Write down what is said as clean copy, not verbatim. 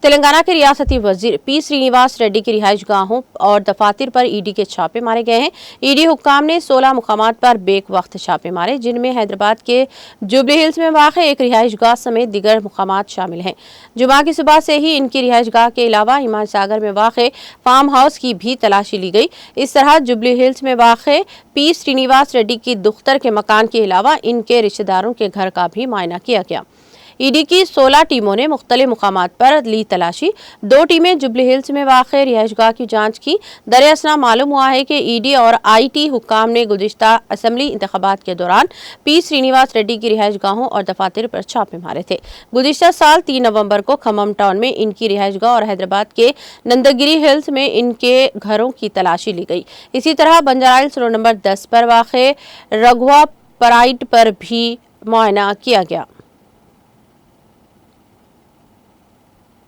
तेलंगाना के रियासती वजीर पी श्रीनिवास रेड्डी की रिहाइश गाहों और दफातर पर ईडी के छापे मारे गए हैं। ईडी हुक्काम ने 16 मुकामात पर बेक वक्त छापे मारे, जिनमें हैदराबाद के जुबली हिल्स में वाक़ एक रिहाइश गाह समेत दीगर मुकामात शामिल हैं। जुमा की सुबह से ही इनकी रिहाइश गाह के अलावा इमाम सागर में वाक़ फार्म हाउस की भी तलाशी ली गई। इस तरह जुबली हिल्स में वाक़ पी श्रीनिवास रेड्डी की दुख्तर के मकान के अलावा इनके रिश्तेदारों के घर का भी मुआयना किया गया। ईडी की 16 टीमों ने मुख्तलिफ मुकामात पर ली तलाशी। 2 टीमें जुबली हिल्स में वाक़ रिहाइशगाह की जांच की। दरअसल मालूम हुआ है कि ईडी और आईटी हुक्काम ने गुज़िश्ता असम्बली इंतखाबात के दौरान पी श्रीनिवास रेड्डी की रिहाइशगाहों और दफातर पर छापे मारे थे। गुज़िश्ता साल 3 नवंबर को खम्मम टाउन में इनकी रिहाइशगाह और हैदराबाद के नंदगिरी हिल्स में इनके घरों की तलाशी ली गई। इसी तरह बंजारा हिल्स रोड नंबर 10 पर वाक़ रघुआ पराइट पर भी मुआयना किया गया।